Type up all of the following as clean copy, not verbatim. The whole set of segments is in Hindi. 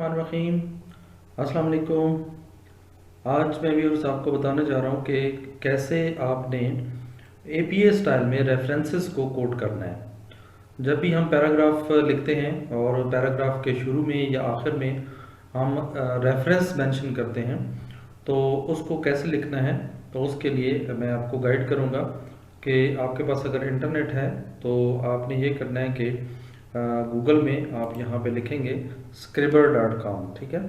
बिस्मिल्लाहिर्रहमानिर्रहीम। अस्सलाम वालेकुम। आज मैं व्यूअर्स आपको बताने जा रहा हूँ कि कैसे आपने एपीए स्टाइल में रेफरेंसेस को कोड करना है। जब भी हम पैराग्राफ लिखते हैं और पैराग्राफ के शुरू में या आखिर में हम रेफरेंस मेंशन करते हैं तो उसको कैसे लिखना है, तो उसके लिए मैं आपको गाइड करूँगा कि आपके पास अगर इंटरनेट है तो आपने ये करना है कि गूगल में आप यहाँ पे लिखेंगे scribbr.com। ठीक है,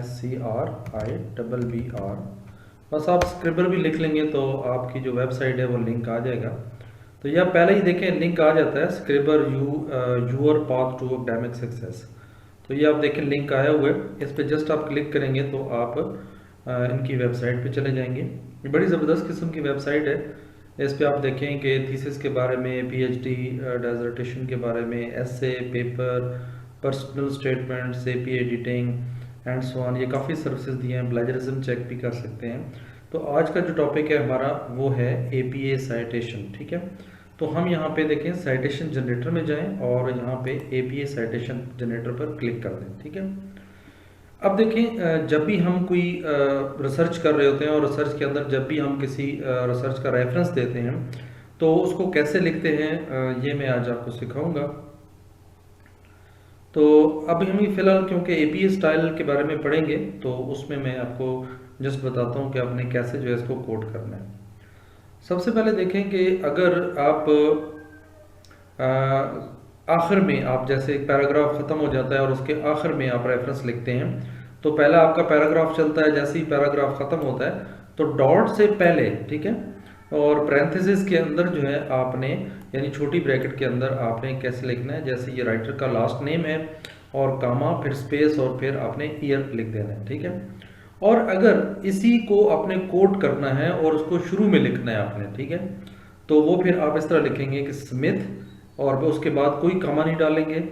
SCRIBBR। बस आप स्क्रिबर भी लिख लेंगे तो आपकी जो वेबसाइट है वो लिंक आ जाएगा। तो यह पहले ही देखें लिंक आ जाता है Scribbr your path to academic success. तो ये आप देखें लिंक आया हुआ है, इस पर जस्ट आप क्लिक करेंगे तो आप इनकी वेबसाइट पे चले जाएंगे। ये बड़ी ज़बरदस्त किस्म की वेबसाइट है। इस पे आप देखें कि थीसिस के बारे में, पीएचडी डिसर्टेशन के बारे में, essay, paper, personal statement, AP editing and so on, ये काफ़ी सर्विसेज दिए हैं। प्लेजरिज्म चेक भी कर सकते हैं। तो आज का जो टॉपिक है हमारा वो है एपीए साइटेशन। ठीक है, तो हम यहाँ पे देखें साइटेशन जनरेटर में जाएं और यहाँ पे एपीए साइटेशन जनरेटर पर क्लिक कर दें। ठीक है, अब देखें जब भी हम कोई रिसर्च कर रहे होते हैं और रिसर्च के अंदर जब भी हम किसी रिसर्च का रेफरेंस देते हैं तो उसको कैसे लिखते हैं ये मैं आज आपको सिखाऊंगा। तो अभी हम फिलहाल क्योंकि एपीए स्टाइल के बारे में पढ़ेंगे तो उसमें मैं आपको जस्ट बताता हूँ कि आपने कैसे जो है इसको कोड करना है। सबसे पहले देखें कि अगर आप आखिर में आप जैसे एक पैराग्राफ ख़त्म हो जाता है और उसके आखिर में आप रेफरेंस लिखते हैं तो पहला आपका पैराग्राफ चलता है, जैसे ही पैराग्राफ ख़त्म होता है तो डॉट से पहले, ठीक है, और पैरेंथेसिस के अंदर जो है आपने यानी छोटी ब्रैकेट के अंदर आपने कैसे लिखना है, जैसे ये राइटर का लास्ट नेम है और कामा फिर स्पेस और फिर आपने ईयर लिख देना है। ठीक है, और अगर इसी को आपने कोड करना है और उसको शुरू में लिखना है आपने, ठीक है, तो वो फिर आप इस तरह लिखेंगे कि स्मिथ और उसके बाद कोई कामा नहीं डालेंगे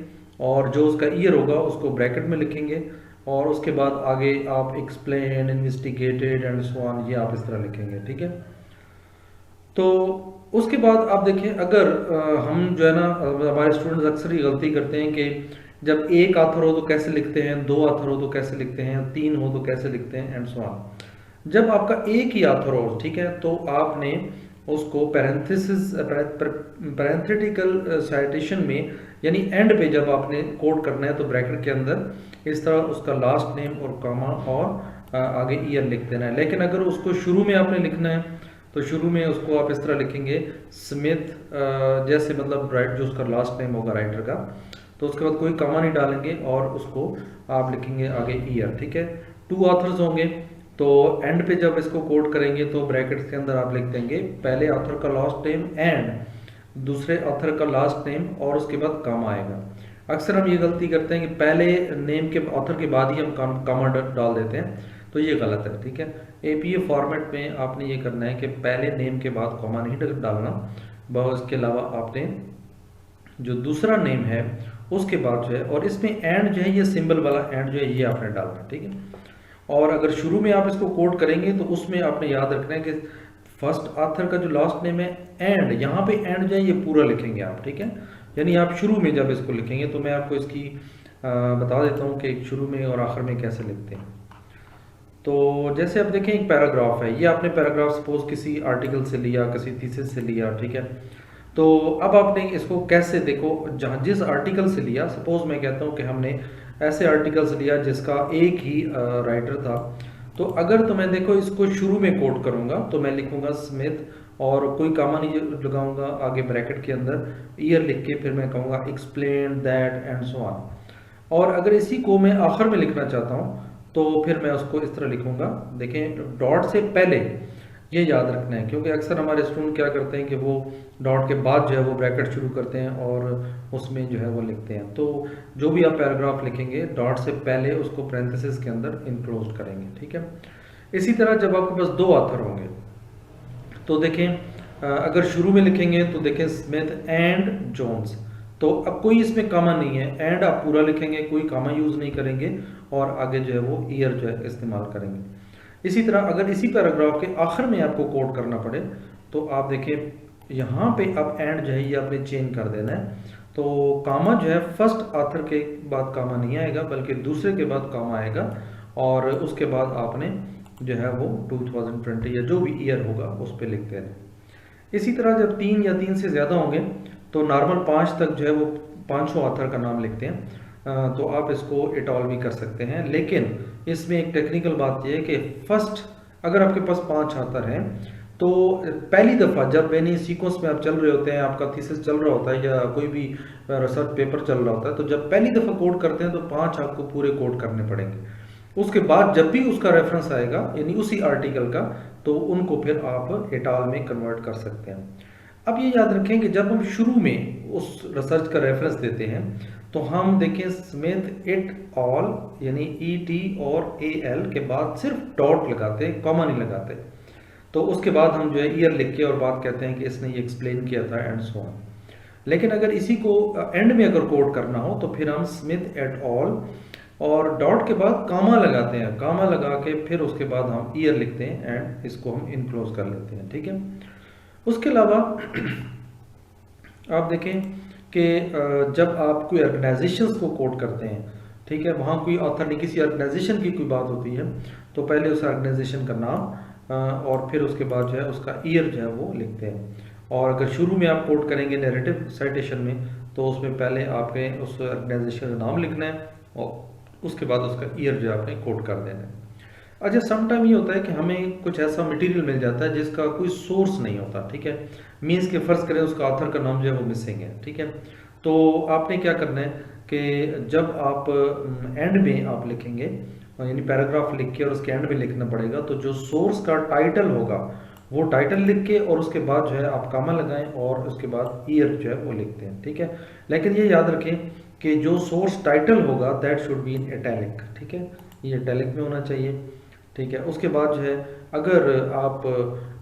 और जो उसका ईयर होगा उसको ब्रैकेट में लिखेंगे और उसके बाद आगे आप explain, investigated and so on, ये आप इस तरह लिखेंगे। ठीक है, तो उसके बाद आप देखें अगर हम जो है ना हमारे स्टूडेंट्स अक्सर ही गलती करते हैं कि जब एक आथर हो तो कैसे लिखते हैं, दो आथर हो तो कैसे लिखते हैं, तीन हो तो कैसे लिखते हैं एंड सो ऑन। जब आपका एक ही आथर हो, ठीक है, तो आपने उसको पैरेंथेटिकल साइटेशन में यानी एंड पे जब आपने कोड करना है तो ब्रैकेट के अंदर इस तरह उसका लास्ट नेम और कामा और आगे ईयर लिख देना है। लेकिन अगर उसको शुरू में आपने लिखना है तो शुरू में उसको आप इस तरह लिखेंगे स्मिथ, जैसे मतलब राइट जो उसका लास्ट नेम होगा राइटर का, तो उसके बाद कोई कामा नहीं डालेंगे और उसको आप लिखेंगे आगे ईयर। ठीक है, टू ऑथर्स होंगे तो एंड पे जब इसको कोड करेंगे तो ब्रैकेट्स के अंदर आप लिख देंगे पहले ऑथर का लास्ट नेम एंड दूसरे ऑथर का लास्ट नेम और उसके बाद कामा आएगा। अक्सर हम ये गलती करते हैं कि पहले नेम के ऑथर के बाद ही हम कामा डाल देते हैं, तो ये गलत है। ठीक है, एपीए फॉर्मेट में आपने ये करना है कि पहले नेम के बाद कॉमा नहीं डालना, बस इसके अलावा आपने जो दूसरा नेम है उसके बाद जो है, और इसमें एंड जो है ये सिंबल वाला एंड जो है ये आपने डालना है। ठीक है, और अगर शुरू में आप इसको कोड करेंगे तो उसमें आपने याद रखना है कि फर्स्ट ऑथर का जो लास्ट नेम है एंड, यहाँ पे एंड जो है ये पूरा लिखेंगे आप। ठीक है, यानी आप शुरू में जब इसको लिखेंगे तो मैं आपको इसकी बता देता हूँ कि शुरू में और आखिर में कैसे लिखते हैं। तो जैसे आप देखें एक पैराग्राफ है, ये आपने पैराग्राफ सपोज किसी आर्टिकल से लिया, किसी थीसिस से लिया। ठीक है, तो अब आपने इसको कैसे देखो, जहाँ जिस आर्टिकल से लिया, सपोज मैं कहता हूँ कि हमने ऐसे आर्टिकल से लिया जिसका एक ही राइटर था, तो अगर तो मैं देखो इसको शुरू में कोड करूँगा तो मैं लिखूँगा स्मिथ और कोई कामा नहीं लगाऊंगा, आगे ब्रैकेट के अंदर ईयर लिख के फिर मैं कहूँगा explain that and so on. और अगर इसी को मैं आखिर में लिखना चाहता हूँ तो फिर मैं उसको इस तरह लिखूंगा। देखें डॉट से पहले, ये याद रखना है क्योंकि अक्सर हमारे स्टूडेंट क्या करते हैं कि वो डॉट के बाद जो है वो ब्रैकेट शुरू करते हैं और उसमें जो है वो लिखते हैं। तो जो भी आप पैराग्राफ लिखेंगे डॉट से पहले उसको पैरेंथेसिस के अंदर इनक्लोज करेंगे। ठीक है, इसी तरह जब आपके पास दो ऑथर होंगे तो देखें अगर शुरू में लिखेंगे तो देखें स्मिथ एंड जोन्स, तो अब कोई इसमें कामा नहीं है, एंड आप पूरा लिखेंगे, कोई कामा यूज नहीं करेंगे और आगे जो है वो ईयर जो है इस्तेमाल करेंगे। इसी तरह अगर इसी पैराग्राफ के आखिर में आपको कोड करना पड़े तो आप देखें यहाँ पे अब एंड जो है ये आपने चेंज कर देना है। तो कामा जो है फर्स्ट ऑथर के बाद कामा नहीं आएगा, बल्कि दूसरे के बाद कामा आएगा, और उसके बाद आपने जो है वो 2020 या जो भी ईयर होगा उस पर लिख देना। इसी तरह जब 3 या 3 से ज़्यादा होंगे तो नॉर्मल 5 तक जो है वो 500 ऑथर का नाम लिखते हैं। तो आप इसको इटॉल भी कर सकते हैं, लेकिन इसमें एक टेक्निकल बात यह है कि फर्स्ट अगर आपके पास 5 ऑथर हैं तो पहली दफ़ा जब यानी सीक्वेंस में आप चल रहे होते हैं, आपका थीसिस चल रहा होता है या कोई भी रिसर्च पेपर चल रहा होता है, तो जब पहली दफ़ा कोड करते हैं तो 5 आपको पूरे कोड करने पड़ेंगे। उसके बाद जब भी उसका रेफरेंस आएगा यानी उसी आर्टिकल का, तो उनको फिर आप इटाल में कन्वर्ट कर सकते हैं। अब ये याद रखें कि जब हम शुरू में उस रिसर्च का रेफरेंस देते हैं तो हम देखें स्मिथ इट ऑल यानी ET और AL के बाद सिर्फ डॉट लगाते हैं, कॉमा नहीं लगाते। तो उसके बाद हम जो है ईयर लिख के और बात कहते हैं कि इसने ये एक्सप्लेन किया था एंड सो ऑन। लेकिन अगर इसी को एंड में अगर कोड करना हो तो फिर हम स्मिथ एट ऑल और डॉट के बाद कामा लगाते हैं, कामा लगा के फिर उसके बाद हम ईयर लिखते हैं एंड इसको हम इनक्लोज कर लेते हैं, ठीक है। उसके अलावा आप देखें कि जब आप कोई ऑर्गेनाइजेशंस को कोड करते हैं, ठीक है, वहाँ कोई ऑथर नहीं, किसी ऑर्गेनाइजेशन की कोई बात होती है तो पहले उस ऑर्गेनाइजेशन का नाम और फिर उसके बाद जो है उसका ईयर जो है वो लिखते हैं। और अगर शुरू में आप कोड करेंगे नैरेटिव साइटेशन में तो उसमें पहले आपके उस ऑर्गेनाइजेशन का नाम लिखना है और उसके बाद उसका ईयर जो है आपने कोड कर देना है। अच्छा, सम टाइम ये होता है कि हमें कुछ ऐसा मटेरियल मिल जाता है जिसका कोई सोर्स नहीं होता, ठीक है, मीन्स के फर्ज करें उसका ऑथर का नाम जो है वो मिसिंग है, ठीक है। तो आपने क्या करना है कि जब आप एंड में आप लिखेंगे यानी पैराग्राफ लिख के और उसके एंड में लिखना पड़ेगा, तो जो सोर्स का टाइटल होगा वो टाइटल लिख के और उसके बाद जो है आप कामा लगाएं और उसके बाद ईयर जो है वो लिखते हैं, ठीक है। लेकिन ये याद रखें कि जो सोर्स टाइटल होगा that should be in italic, ठीक है, ये इटैलिक में होना चाहिए, ठीक है। उसके बाद जो है अगर आप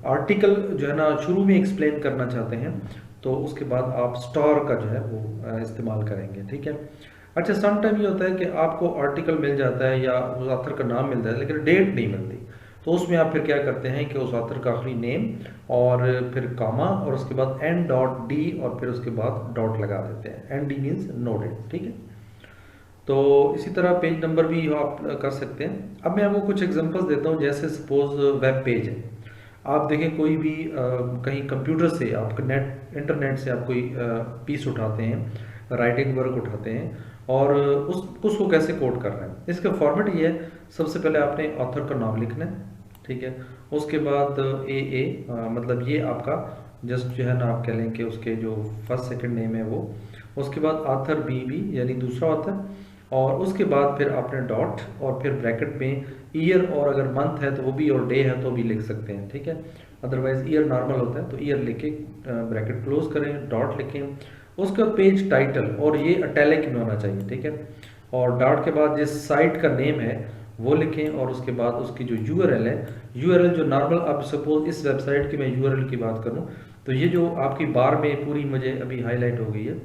आर्टिकल जो है ना शुरू में एक्सप्लेन करना चाहते हैं तो उसके बाद आप स्टार का जो है वो इस्तेमाल करेंगे, ठीक है। अच्छा, सम टाइम ये होता है कि आपको आर्टिकल मिल जाता है या उस ऑथर का नाम मिलता है लेकिन डेट नहीं मिलती, तो उसमें आप फिर क्या करते हैं कि उस ऑथर का आखिरी नेम और फिर कामा और उसके बाद N.D और फिर उसके बाद डॉट लगा देते हैं, ND मीन्स नो डेट, ठीक है। तो इसी तरह पेज नंबर भी आप कर सकते हैं। अब मैं आपको कुछ एग्जांपल्स देता हूँ। जैसे सपोज वेब पेज है, आप देखें कोई भी कहीं कंप्यूटर से आप इंटरनेट से आप कोई पीस उठाते हैं, राइटिंग वर्क उठाते हैं और उसको कैसे कोड कर रहे हैं। इसका फॉर्मेट ये है, सबसे पहले आपने ऑथर का नाम लिखना है, ठीक है। उसके बाद AA मतलब ये आपका जस्ट जो है ना आप कह लें कि उसके जो फर्स्ट सेकंड नेम है वो, उसके बाद ऑथर BB यानी दूसरा ऑथर, और उसके बाद फिर आपने डॉट और फिर ब्रैकेट में ईयर, और अगर मंथ है तो वो भी और डे है तो भी लिख सकते हैं, ठीक है। अदरवाइज ईयर नॉर्मल होता है तो ईयर लिखे ब्रैकेट क्लोज करें, डॉट लिखें, उसका पेज टाइटल और ये इटैलिक में होना चाहिए, ठीक है। और डॉट के बाद जिस साइट का नेम है वो लिखें और उसके बाद उसकी जो URL है, URL जो नॉर्मल, अब सपोज इस वेबसाइट की मैं URL की बात करूं तो ये जो आपकी बार में पूरी मुझे अभी हाईलाइट हो गई है,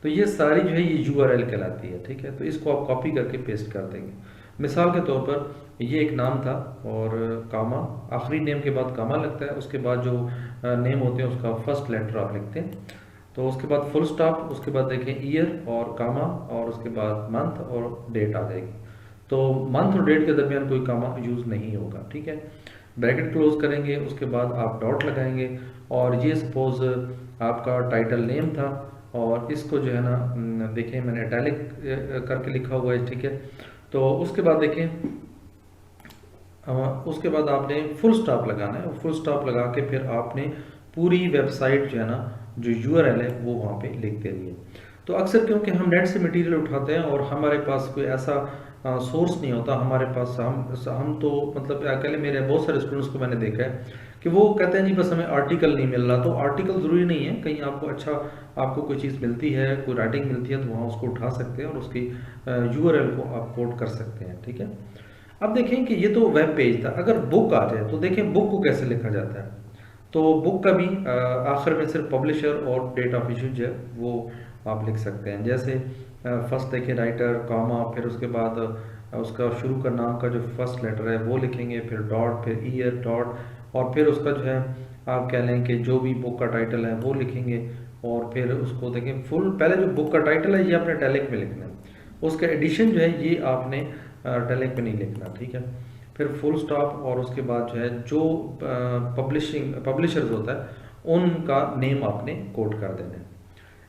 तो ये सारी जो है ये URL कहलाती है, ठीक है। तो इसको आप कॉपी करके पेस्ट कर देंगे। मिसाल के तौर पर ये एक नाम था और कामा, आखिरी नेम के बाद कामा लगता है, उसके बाद जो नेम होते हैं उसका फर्स्ट लेटर आप लिखते हैं, तो उसके बाद फुल स्टॉप, उसके बाद देखें ईयर और कामा और उसके बाद मंथ और डेट आ जाएगी। तो मंथ और डेट के दरमियान कोई कामा यूज़ नहीं होगा, ठीक है। ब्रैकेट क्लोज करेंगे, उसके बाद आप डॉट लगाएंगे और ये सपोज आपका टाइटल नेम था और इसको जो है ना देखें मैंने इटैलिक करके लिखा हुआ है, ठीक है। तो उसके बाद देखें उसके बाद आपने फुल स्टॉप लगाना है, फुल स्टॉप लगा के फिर आपने पूरी वेबसाइट जो है ना जो URL है वो वहाँ पे लिख देनी है। तो अक्सर क्योंकि हम नेट से मटेरियल उठाते हैं और हमारे पास कोई ऐसा सोर्स नहीं होता हमारे पास, हम तो मतलब अकेले मेरे बहुत सारे स्टूडेंट्स को मैंने देखा है कि वो कहते हैं जी बस हमें आर्टिकल नहीं मिल रहा। तो आर्टिकल ज़रूरी नहीं है, कहीं आपको अच्छा आपको कोई चीज़ मिलती है, कोई राइटिंग मिलती है तो वहाँ उसको उठा सकते हैं और उसकी URL को आप कोड कर सकते हैं, ठीक है। अब देखें कि ये तो वेब पेज था, अगर बुक आ जाए तो देखें बुक को कैसे लिखा जाता है। तो बुक का भी आखिर में सिर्फ पब्लिशर और डेट ऑफ इशू जो है वो आप लिख सकते हैं। जैसे फर्स्ट देखें राइटर कामा, फिर उसके बाद उसका शुरू का नाम का जो फर्स्ट लेटर है वो लिखेंगे, फिर डॉट, फिर ईयर, डॉट, और फिर उसका जो है आप कह लें कि जो भी बुक का टाइटल है वो लिखेंगे और फिर उसको देखें फुल, पहले जो बुक का टाइटल है ये आपने इटैलिक में लिखना है, उसका एडिशन जो है ये आपने इटैलिक में नहीं लिखना, ठीक है। फिर फुल स्टॉप और उसके बाद जो है जो पब्लिशर्स होता है उनका नेम आपने कोड कर देना है।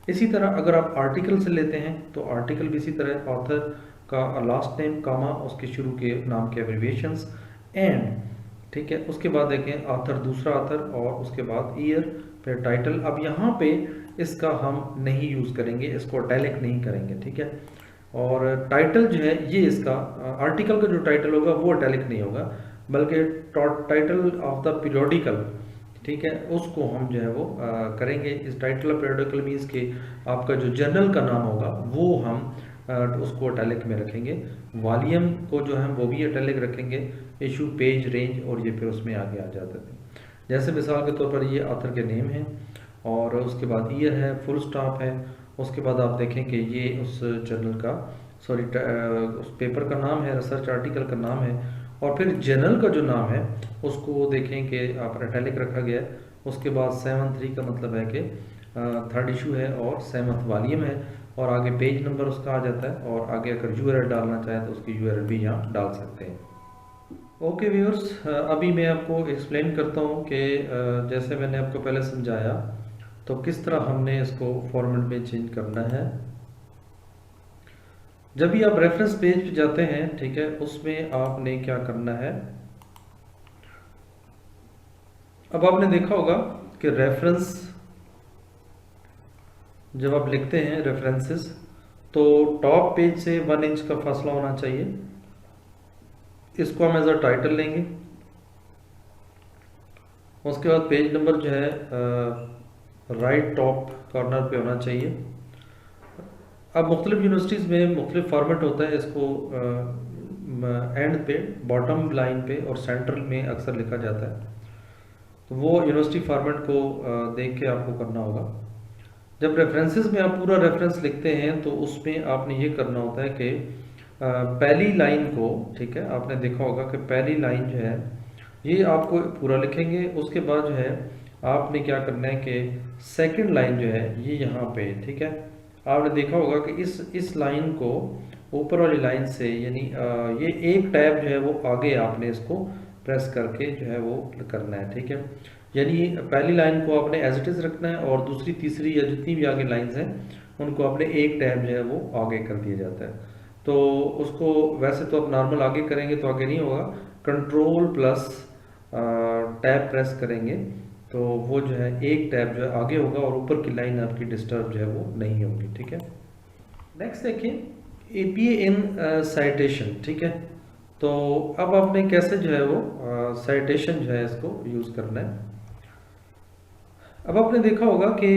इसी तरह अगर आप आर्टिकल से लेते हैं तो आर्टिकल भी इसी तरह ऑथर का लास्ट नेम कामा उसके शुरू के नाम के एब्रिविएशंस एंड, ठीक है। उसके बाद देखें ऑथर, दूसरा ऑथर और उसके बाद ईयर, फिर टाइटल। अब यहाँ पे इसका हम नहीं यूज़ करेंगे, इसको इटैलिक नहीं करेंगे, ठीक है। और टाइटल जो है ये इसका आर्टिकल का जो टाइटल होगा वो इटैलिक नहीं होगा, बल्कि टाइटल ऑफ द पीरियोडिकल, ठीक है, उसको हम जो है वो करेंगे। इस टाइटल ऑफ पीरियोडिकल मीन्स कि आपका जो जर्नल का नाम होगा वो हम उसको इटैलिक में रखेंगे। वॉल्यूम को जो है वो भी इटैलिक रखेंगे, इशू, पेज, रेंज, और ये फिर उसमें आगे आ जाते थे। जैसे मिसाल के तौर पर ये ऑथर के नेम है और उसके बाद ईयर है, फुल स्टॉप है, उसके बाद आप देखें कि ये उस जर्नल का उस पेपर का नाम है, रिसर्च आर्टिकल का नाम है, और फिर जर्नल का जो नाम है उसको देखें कि आप इटैलिक रखा गया है। उसके बाद 7-3 का मतलब है कि थर्ड इशू है और 7th वॉल्यूम है, और आगे पेज नंबर उसका आ जाता है, और आगे अगर यूआरएल डालना चाहे तो उसकी यूआरएल भी यहाँ डाल सकते हैं। ओके व्यूअर्स, अभी मैं आपको एक्सप्लेन करता हूँ कि जैसे मैंने आपको पहले समझाया तो किस तरह हमने इसको फॉर्मेट में चेंज करना है। जब भी आप रेफरेंस पेज पे जाते हैं, ठीक है, उसमें आपने क्या करना है। अब आपने देखा होगा कि रेफरेंस जब आप लिखते हैं रेफरेंसेस, तो टॉप पेज से 1 इंच का फासला होना चाहिए। इसको हम एज अ टाइटल लेंगे। उसके बाद पेज नंबर जो है राइट टॉप कॉर्नर पे होना चाहिए। अब मुख्तलिफ यूनिवर्सिटीज़ में मुख्तलिफ फॉर्मेट होता है, इसको एंड पे, बॉटम लाइन पे और सेंट्रल में अक्सर लिखा जाता है, तो वो यूनिवर्सिटी फॉर्मेट को देख के आपको करना होगा। जब रेफरेंसेस में आप पूरा रेफरेंस लिखते हैं तो उसमें आपने ये करना होता है कि पहली लाइन को, ठीक है, आपने देखा होगा कि पहली लाइन जो है ये आपको पूरा लिखेंगे। उसके बाद जो है आपने क्या करना है कि सेकंड लाइन जो है ये यहाँ पे, ठीक है, आपने देखा होगा कि इस लाइन को ऊपर वाली लाइन से, यानी ये एक टैब जो है वो आगे आपने इसको प्रेस करके जो है वो करना है, ठीक है। यानी पहली लाइन को आपने एज इट इज़ रखना है और दूसरी, तीसरी या जितनी भी आगे लाइंस हैं उनको आपने एक टैब जो है वो आगे कर दिया जाता है। तो उसको वैसे तो आप नॉर्मल आगे करेंगे तो आगे नहीं होगा, कंट्रोल प्लस टैब प्रेस करेंगे तो वो जो है एक टैब जो है आगे होगा और ऊपर की लाइन आपकी डिस्टर्ब जो है वो नहीं होगी, ठीक है। नेक्स्ट देखिए एपीए इन साइटेशन, ठीक है। तो अब आपने कैसे जो है वो साइटेशन जो है इसको यूज़ करना है। अब आपने देखा होगा कि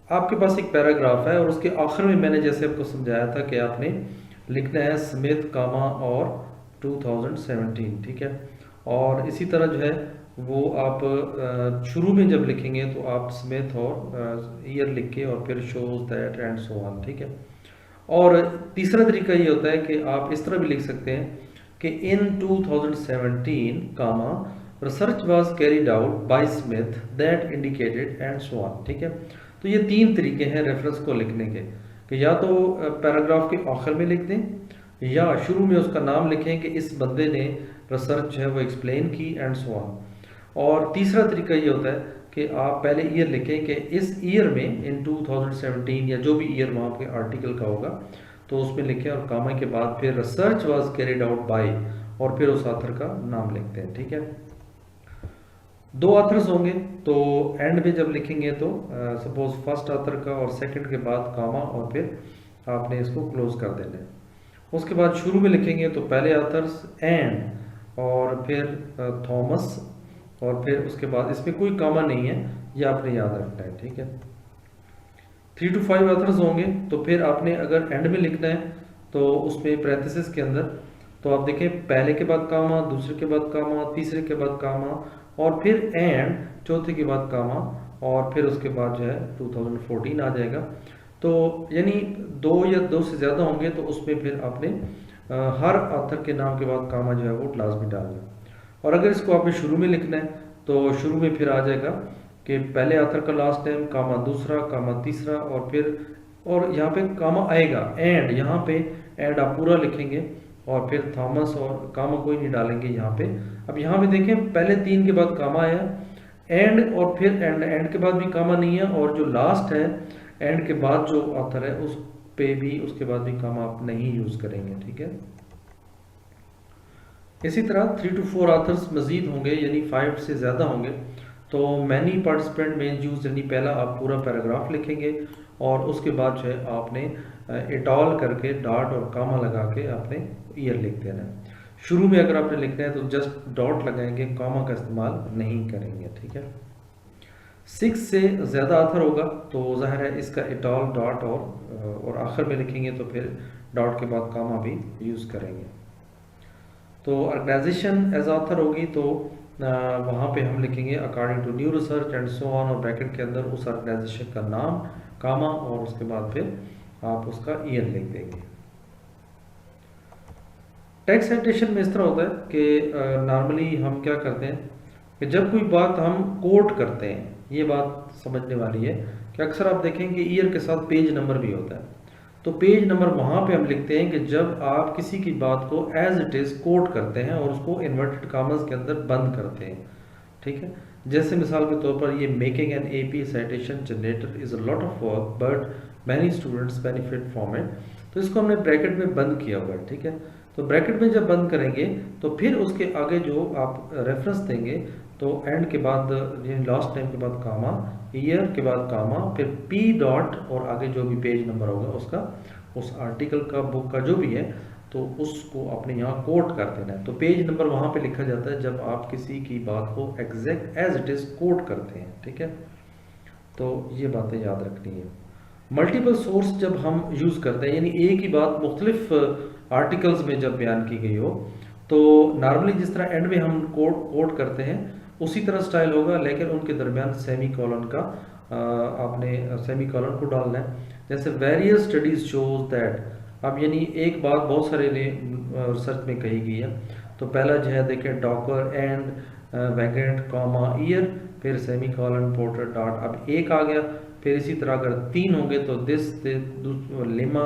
आपके पास एक पैराग्राफ है और उसके आखिर में मैंने जैसे आपको समझाया था कि आपने लिखना है स्मिथ कामा और 2017, ठीक है। और इसी तरह जो है वो आप शुरू में जब लिखेंगे तो आप स्मिथ और ईयर लिख के और फिर shows that and so on, ठीक है। और तीसरा तरीका ये होता है कि आप इस तरह भी लिख सकते हैं कि in 2017 comma research was carried out by Smith that indicated and so on, ठीक है। तो ये 3 तरीके हैं रेफरेंस को लिखने के, कि या तो पैराग्राफ के आखिर में लिख दें या शुरू में उसका नाम लिखें कि इस बंदे ने रिसर्च है वो एक्सप्लेन की एंड सो ऑन। और तीसरा तरीका ये होता है कि आप पहले ईयर लिखें कि इस ईयर में इन 2017 या जो भी ईयर वहाँ पे आर्टिकल का होगा तो उसमें लिखें और कामा के बाद फिर research was carried out bye और फिर उस ऑथर का नाम लिखते हैं, ठीक है। 2 ऑथर्स होंगे तो एंड में जब लिखेंगे तो सपोज फर्स्ट ऑथर का और सेकंड के बाद कामा और फिर आपने इसको क्लोज कर देना है। उसके बाद शुरू में लिखेंगे तो पहले ऑथर्स एंड और फिर थॉमस और फिर उसके बाद इसमें कोई कामा नहीं है, ये आपने याद रखना है, ठीक है। 3 to 5 ऑथर्स होंगे तो फिर आपने अगर एंड में लिखना है तो उसमें पैरेंथेसिस के अंदर तो आप देखें पहले के बाद कामा, दूसरे के बाद कामा, तीसरे के बाद कामा और फिर एंड, चौथे के बाद कामा और फिर उसके बाद जो है 2014 आ जाएगा। तो यानी 2 या 2 से ज़्यादा होंगे तो उसमें फिर आपने हर ऑथर के नाम के बाद कामा जो है वो लाजमी डालना है। और अगर इसको आपने शुरू में लिखना है तो शुरू में फिर आ जाएगा कि पहले आथर का लास्ट नेम, कामा दूसरा, कामा तीसरा, और फिर और यहाँ पे कामा आएगा, एंड यहाँ पे एंड आप पूरा लिखेंगे, और फिर थॉमस, और कामा कोई नहीं डालेंगे यहाँ पे। अब यहाँ पे देखें पहले 3 के बाद कामा आया, एंड और फिर एंड के बाद भी कामा नहीं है, और जो लास्ट है एंड के बाद जो ऑथर है उस पे भी उसके बाद भी कामा आप नहीं यूज करेंगे, ठीक है। इसी तरह 3 to 4 ऑथर्स मजीद होंगे, यानी 5 से ज़्यादा होंगे, तो मैनी पार्टिसिपेंट मेन यूज, यानी पहला आप पूरा पैराग्राफ लिखेंगे और उसके बाद जो है आपने इटॉल करके डॉट और कामा लगा के आपने ईयर लिख देना है। शुरू में अगर आपने लिखना है तो जस्ट डॉट लगाएंगे, कामा का इस्तेमाल नहीं करेंगे, ठीक है। 6 से ज़्यादा आथर होगा तो ज़ाहिर है इसका इटॉल डॉट और आखिर में लिखेंगे, तो फिर डॉट के बाद कामा भी यूज़ करेंगे। तो ऑर्गेनाइजेशन एज ऑथर होगी तो वहाँ पे हम लिखेंगे according to new research and so on, और ब्रैकेट के अंदर उस ऑर्गेनाइजेशन का नाम, कामा, और उसके बाद फिर आप उसका ईयर लिख देंगे। टेक्स्ट साइटेशन में इस तरह होता है कि नॉर्मली हम क्या करते हैं कि जब कोई बात हम कोट करते हैं, ये बात समझने वाली है कि अक्सर आप देखेंगे ईयर के साथ पेज नंबर भी होता है। तो पेज नंबर वहाँ पे हम लिखते हैं कि जब आप किसी की बात को एज इट इज़ कोट करते हैं और उसको इन्वर्टेड कॉमर्स के अंदर बंद करते हैं, ठीक है। जैसे मिसाल के तौर पर ये making an AP citation generator is a lot of work but many students benefit from it, तो इसको हमने ब्रैकेट में बंद किया हुआ है, ठीक है। तो ब्रैकेट में जब बंद करेंगे तो फिर उसके आगे जो आप रेफरेंस देंगे, तो एंड के बाद लास्ट नेम के बाद कामा, ईयर के बाद कामा, फिर पी डॉट और आगे जो भी पेज नंबर होगा उसका, उस आर्टिकल का, बुक का जो भी है, तो उसको आपने यहाँ कोट कर देना है। तो पेज नंबर वहाँ पे लिखा जाता है जब आप किसी की बात को exact as it is quote करते हैं, ठीक है। तो ये बातें याद रखनी है। मल्टीपल सोर्स जब हम यूज़ करते हैं, यानी एक ही बात मुख्तलिफ आर्टिकल्स में जब बयान की गई हो, तो नॉर्मली जिस तरह एंड में हम कोट करते हैं उसी तरह स्टाइल होगा, लेकिन उनके दरमियान सेमी कॉलन का आपने सेमी कॉलन को डालना है। जैसे वेरियस स्टडीज शोज दैट, अब यानी एक बात बहुत सारे रिसर्च में कही गई है, तो पहला जो है देखें डॉकर एंड वैगेंट कॉमा ईयर, फिर सेमी कॉलन पोर्टर डॉट, अब एक आ गया। फिर इसी तरह अगर 3 होंगे तो this Lima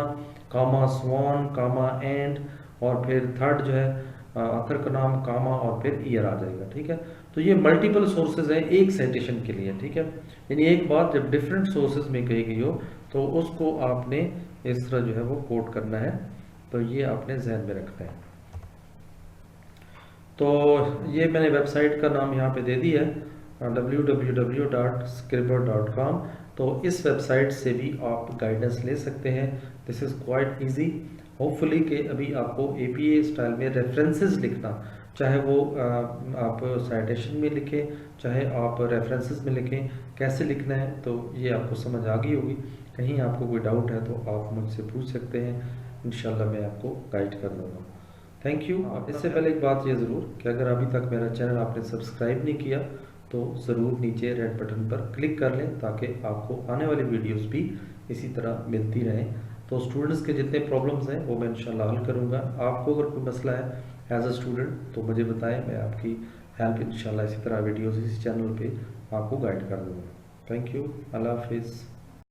comma swan comma and, और फिर थर्ड जो है ऑथर का नाम कामा और फिर ईयर आ जाएगा, ठीक है। तो ये मल्टीपल सोर्सेज हैं एक साइटेशन के लिए, ठीक है। यानी एक बात जब डिफरेंट सोर्सेज में कही गई हो तो उसको आपने इस तरह जो है वो कोट करना है, तो ये आपने जहन में रखना है। तो ये मैंने वेबसाइट का नाम यहाँ पे दे दिया है www.scribbr.com, तो इस वेबसाइट से भी आप गाइडेंस ले सकते हैं। This is quite easy. Hopefully कि अभी आपको एपीए स्टाइल में रेफरेंसेस लिखना, चाहे वो आप साइटेशन में लिखें, चाहे आप रेफरेंसेस में लिखें, कैसे लिखना है तो ये आपको समझ आ गई होगी। कहीं आपको कोई डाउट है तो आप मुझसे पूछ सकते हैं, इंशाल्लाह मैं आपको गाइड कर दूँगा। Thank you. इससे पहले एक बात ये ज़रूर कि अगर अभी तक मेरा चैनल आपने सब्सक्राइब नहीं किया तो ज़रूर नीचे रेड बटन पर क्लिक कर लें, ताकि आपको आने वाली वीडियोस भी इसी तरह मिलती रहें। तो स्टूडेंट्स के जितने प्रॉब्लम्स हैं वो मैं इंशाल्लाह हल करूँगा। आपको अगर कोई मसला है एज अ स्टूडेंट तो मुझे बताएं, मैं आपकी हेल्प इंशाल्लाह इसी तरह वीडियोस इसी चैनल पे आपको गाइड कर दूँगा। Thank you. अल्लाह हाफिज़।